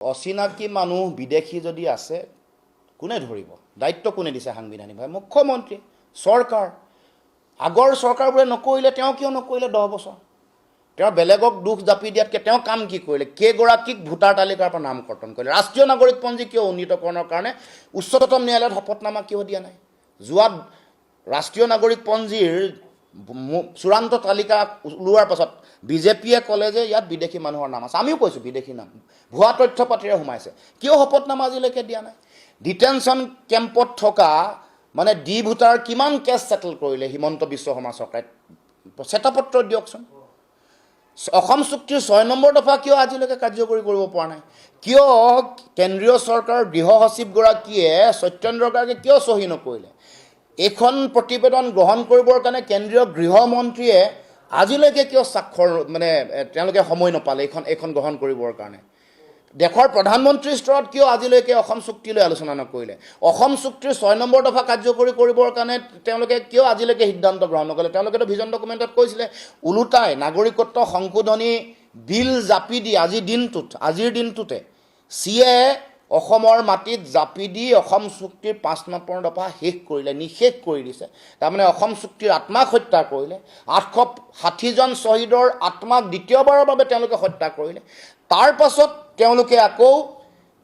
অচিনাকি মানুহ বিদেশী যদি আছে কোনে ধৰিব দায়িত্ব কোনে দিছে সাংবিধানিকভাৱে মুখ্যমন্ত্ৰী চৰকাৰ আগৰ চৰকাৰবোৰে নকৰিলে তেওঁ কিয় নকৰিলে 10 বছৰ তেওঁ বেলেগক দুখ জাপি দিয়াতকৈ তেওঁ কাম কি কৰিলে কেইগৰাকীক ভোটাৰ তালিকাৰ পৰা নাম কৰ্তন কৰিলে ৰাষ্ট্ৰীয় নাগৰিকপঞ্জী কিয় উন্নীতকৰণৰ কাৰণে উচ্চতম ন্যায়ালয়ত শপতনামা কিয় দিয়া নাই যোৱা ৰাষ্ট্ৰীয় নাগৰিকপঞ্জীৰ চূড়ান্ত তালিকা ওলোৱাৰ পাছত বিজেপিয়ে ক'লে যে ইয়াত বিদেশী মানুহৰ নাম আছে আমিও কৈছোঁ বিদেশী নাম ভুৱা তথ্য পাতিৰে সোমাইছে কিয় শপতনামা আজিলৈকে দিয়া নাই ডিটেনশ্যন কেম্পত থকা মানে ডি ভোটাৰ কিমান কেছ সেটেল কৰিলে হিমন্ত বিশ্ব শৰ্মা চৰকাৰে শ্বেতপত্ৰ দিয়কচোন অসম চুক্তিৰ 6 নম্বৰ দফা কিয় আজিলৈকে কাৰ্যকৰী কৰিব পৰা নাই কিয় কেন্দ্ৰীয় চৰকাৰৰ গৃহ সচিবগৰাকীয়ে সত্যেন্দ্ৰ গাৰ্গে কিয় চহী নকৰিলে এখন প্ৰতিবেদন গ্ৰহণ কৰিবৰ কাৰণে কেন্দ্ৰীয় গৃহমন্ত্ৰীয়ে আজিলৈকে কিয় স্বাক্ষৰ মানে তেওঁলোকে সময় নাপালে এখন গ্ৰহণ কৰিবৰ কাৰণে দেশৰ প্ৰধানমন্ত্ৰীৰ স্তৰত কিয় আজিলৈকে অসম চুক্তিলৈ আলোচনা নকৰিলে অসম চুক্তিৰ 6 নম্বৰ দফা কাৰ্যকৰী কৰিবৰ কাৰণে তেওঁলোকে কিয় আজিলৈকে সিদ্ধান্ত গ্ৰহণ নকৰিলে তেওঁলোকেতো ভিজন ডকুমেণ্টত কৈছিলে ওলোটাই নাগৰিকত্ব সংশোধনী বিল জাপি দি আজিৰ দিনটোতে সিয়ে অসমৰ মাটিত জাপি দি অসম চুক্তিৰ 5 নম্বৰ দফা শেষ কৰিলে নিষেধ কৰি দিছে তাৰমানে অসম চুক্তিৰ আত্মাক হত্যা কৰিলে 860 জন শ্বহীদৰ আত্মাক দ্বিতীয়বাৰৰ বাবে তেওঁলোকে হত্যা কৰিলে তাৰ পাছত তেওঁলোকে আকৌ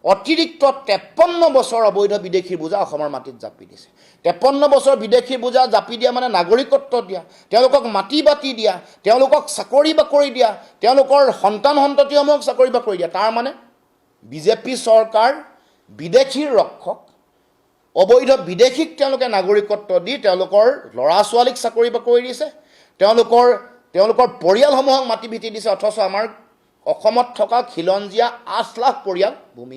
অতিৰিক্ত 53 বছৰ অবৈধ বিদেশীৰ বোজা অসমৰ মাটিত জাপি দিছে 53 বছৰ বিদেশীৰ বোজা জাপি দিয়া মানে নাগৰিকত্ব দিয়া তেওঁলোকক মাটি বাতি দিয়া তেওঁলোকক চাকৰি বাকৰি দিয়া তেওঁলোকৰ সন্তান সন্ততিসমূহক চাকৰি বাকৰি দিয়া তাৰ মানে বিজেপি চৰকাৰ বিদেশীৰ ৰক্ষক অবৈধ বিদেশীক তেওঁলোকে নাগৰিকত্ব দি তেওঁলোকৰ ল'ৰা ছোৱালীক চাকৰি বাকৰি দিছে তেওঁলোকৰ পৰিয়ালসমূহক মাটি ভিটি দিছে অথচ আমাৰ অসমত থকা খিলঞ্জীয়া 8 লাখ পৰিয়াল ভূমি